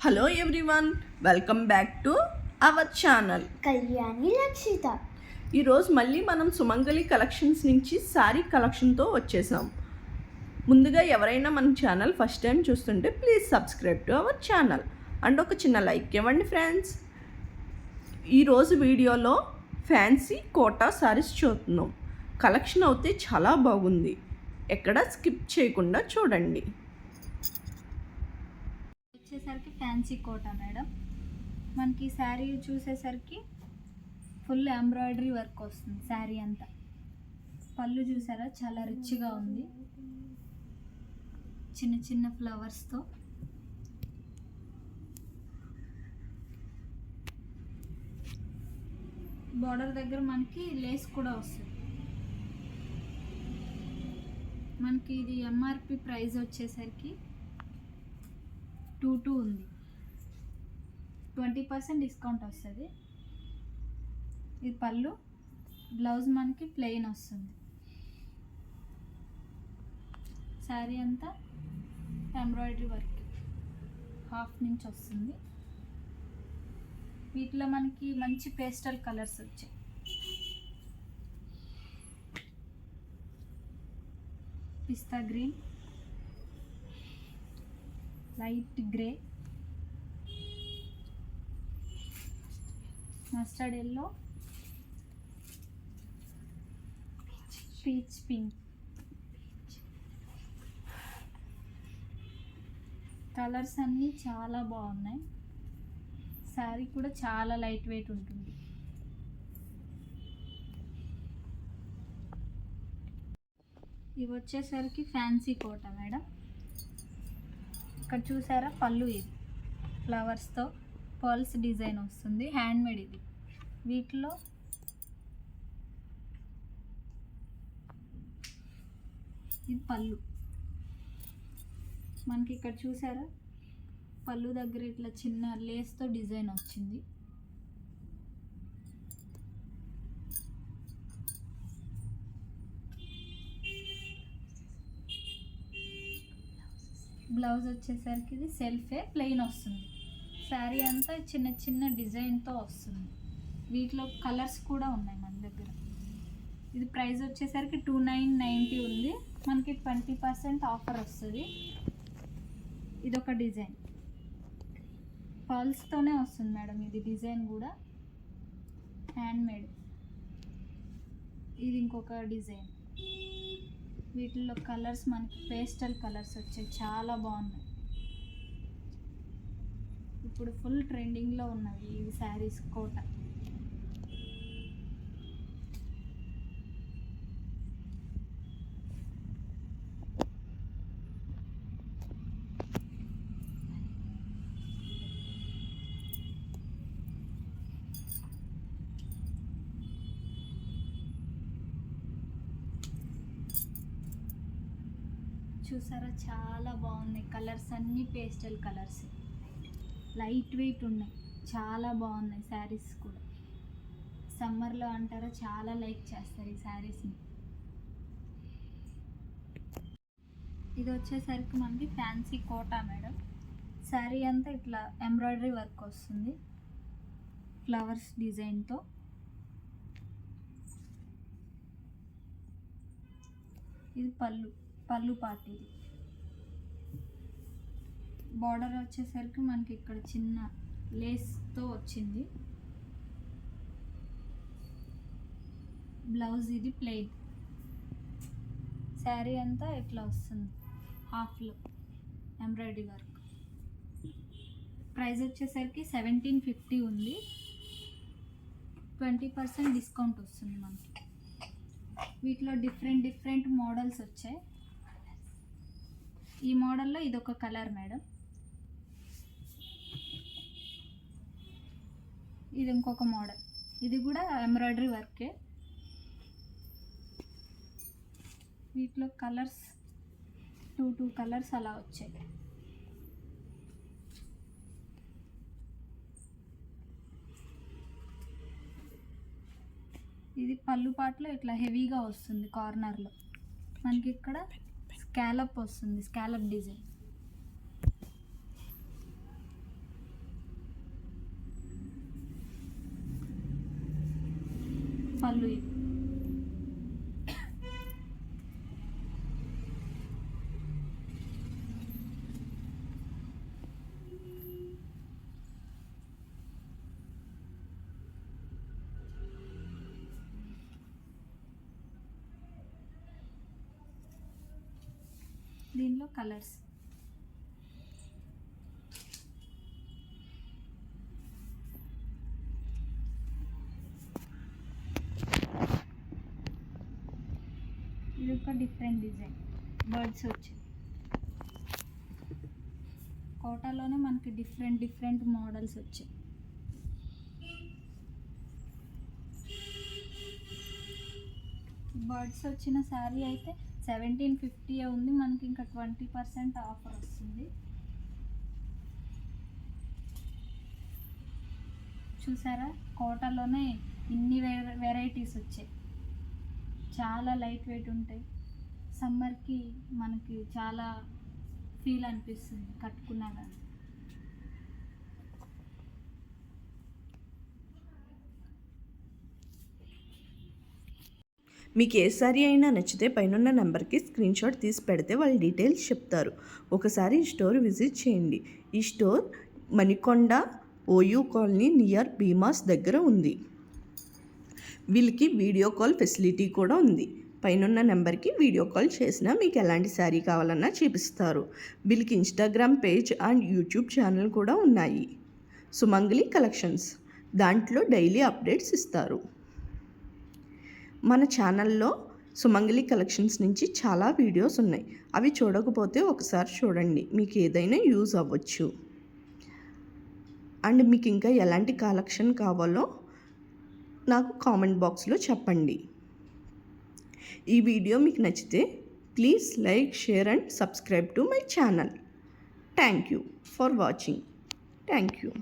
Hello everyone, welcome back to our channel Kalyani Lakshita. ఈరోజు మళ్ళీ మనం సుమంగళి కలెక్షన్స్ నుంచి శారీ కలెక్షన్తో వచ్చేసాం. ముందుగా ఎవరైనా మన ఛానల్ ఫస్ట్ టైం చూస్తుంటే please subscribe to our channel and ఒక చిన్న లైక్ ఇవ్వండి ఫ్రెండ్స్. ఈరోజు వీడియోలో ఫ్యాన్సీ కోటా శారీస్ చూస్తున్నాం. కలెక్షన్ అయితే చాలా బాగుంది, ఎక్కడ స్కిప్ చేయకుండా చూడండి. వచ్చేసరికి ఫ్యాన్సీ కోటా మేడం. మనకి శారీ చూసేసరికి ఫుల్ ఎంబ్రాయిడరీ వర్క్ వస్తుంది శారీ అంతా. పళ్ళు చూసారా చాలా రిచ్గా ఉంది, చిన్న చిన్న ఫ్లవర్స్తో. బార్డర్ దగ్గర మనకి లేస్ కూడా వస్తుంది. మనకి ఇది ఎంఆర్పి ప్రైస్ వచ్చేసరికి 22 ఉంది, 20% డిస్కౌంట్ వస్తుంది. ఇది పళ్ళు, బ్లౌజ్ మనకి ప్లెయిన్ వస్తుంది. శారీ అంతా ఎంబ్రాయిడరీ వర్క్ హాఫ్ నుంచి వస్తుంది. వీటిలో మనకి మంచి పేస్టల్ కలర్స్ వచ్చాయి. Pista green, light grey, mustard yellow, peach pink. Colours అన్నీ చాలా బాగున్నాయి. శారీ కూడా చాలా లైట్ వెయిట్ ఉంటుంది. ఇవి వచ్చేసరికి ఫ్యాన్సీ కోటా మేడం. ఇక్కడ చూసారా పళ్ళు, ఇది ఫ్లవర్స్తో పర్ల్స్ డిజైన్ వస్తుంది, హ్యాండ్మేడ్. ఇది వీటిలో ఇది పళ్ళు. మనకి ఇక్కడ చూసారా పళ్ళు దగ్గర ఇట్లా చిన్న లేస్తో డిజైన్ వచ్చింది. బ్లౌజ్ వచ్చేసరికి ఇది సెల్ఫే ప్లెయిన్ వస్తుంది. శారీ అంతా చిన్న చిన్న డిజైన్తో వస్తుంది. వీటిలో కలర్స్ కూడా ఉన్నాయి మన దగ్గర. ఇది ప్రైస్ వచ్చేసరికి 2990 ఉంది. మనకి 20% ఆఫర్ వస్తుంది. ఇది ఒక డిజైన్ పర్ల్స్తోనే వస్తుంది మేడం. ఇది డిజైన్ కూడా హ్యాండ్మేడ్. ఇది ఇంకొక డిజైన్. వీటిల్లో కలర్స్ మనకి పేస్టల్ కలర్స్ వచ్చాయి, చాలా బాగున్నాయి. ఇప్పుడు ఫుల్ ట్రెండింగ్లో ఉన్నవి ఈ శారీస్ కోట. చూసారా చాలా బాగున్నాయి. కలర్స్ అన్నీ పేస్టల్ కలర్స్, లైట్ వెయిట్ ఉన్నాయి, చాలా బాగున్నాయి. శారీస్ కూడా సమ్మర్లో అంటారా చాలా లైక్ చేస్తారు ఈ శారీస్ని. ఇది వచ్చేసరికి మనకి ఫ్యాన్సీ కోటా మేడం. శారీ అంతా ఇట్లా ఎంబ్రాయిడరీ వర్క్ వస్తుంది ఫ్లవర్స్ డిజైన్తో. ఇది పళ్ళు పార్ట్. ఇది బార్డర్ వచ్చేసరికి మనకి ఇక్కడ చిన్న లేస్తో వచ్చింది. బ్లౌజ్ ఇది ప్లెయిన్. శారీ అంతా ఇట్లా వస్తుంది హాఫ్లో ఎంబ్రాయిడరీ వర్క్. ప్రైస్ వచ్చేసరికి 1750 ఉంది, 20% డిస్కౌంట్ వస్తుంది మనకి. వీటిలో డిఫరెంట్ మోడల్స్ వచ్చాయి. ఈ మోడల్లో ఇదొక కలర్ మేడం. ఇది ఇంకొక మోడల్. ఇది కూడా ఎంబ్రాయిడరీ వర్కే. వీటిలో కలర్స్ 2 కలర్స్ అలా వచ్చాయి. ఇది పళ్ళు పాటలో ఇట్లా హెవీగా వస్తుంది. కార్నర్లో మనకి ఇక్కడ స్కాలప్ వస్తుంది, స్కాలప్ డిజైన్. పళ్ళు ఇది. దీనిలో కలర్స్ ఇది ఒక డిఫరెంట్ డిజైన్ బర్డ్స్ వచ్చి కోటాలోనే మనకి డిఫరెంట్ మోడల్స్ వచ్చాయి. బర్డ్స్ వచ్చిన శారీ అయితే 1750 ఉంది, మనకి ఇంకా 20% ఆఫర్ వస్తుంది. చూసారా, కోటాలోనే ఇన్ని వెరైటీస్ వచ్చాయి. చాలా లైట్ వెయిట్ ఉంటాయి. సమ్మర్కి మనకి చాలా ఫీల్ అనిపిస్తుంది కట్టుకున్నా కానీ. మీకు ఏ సారీ అయినా నచ్చితే పైనున్న నెంబర్కి స్క్రీన్ షాట్ తీసి పెడితే వాళ్ళ డీటెయిల్స్ చెప్తారు. ఒకసారి ఈ స్టోర్ విజిట్ చేయండి. ఈ store Manikonda OU colony near Bhimas దగ్గర ఉంది. వీళ్ళకి వీడియో కాల్ ఫెసిలిటీ కూడా ఉంది. పైనున్న నెంబర్కి వీడియో కాల్ చేసినా మీకు ఎలాంటి శారీ కావాలన్నా చూపిస్తారు. వీళ్ళకి Instagram page and YouTube channel కూడా ఉన్నాయి, సుమంగళి కలెక్షన్స్. దాంట్లో డైలీ అప్డేట్స్ ఇస్తారు. మన ఛానల్లో సుమంగళి కలెక్షన్స్ నుంచి చాలా వీడియోస్ ఉన్నాయి. అవి చూడకపోతే ఒకసారి చూడండి, మీకు ఏదైనా యూజ్ అవ్వచ్చు. అండ్ మీకు ఇంకా ఎలాంటి కలెక్షన్ కావాలో నాకు కామెంట్ బాక్స్లో చెప్పండి. ఈ వీడియో మీకు నచ్చితే please like, share and subscribe to my channel. Thank you for watching. Thank you.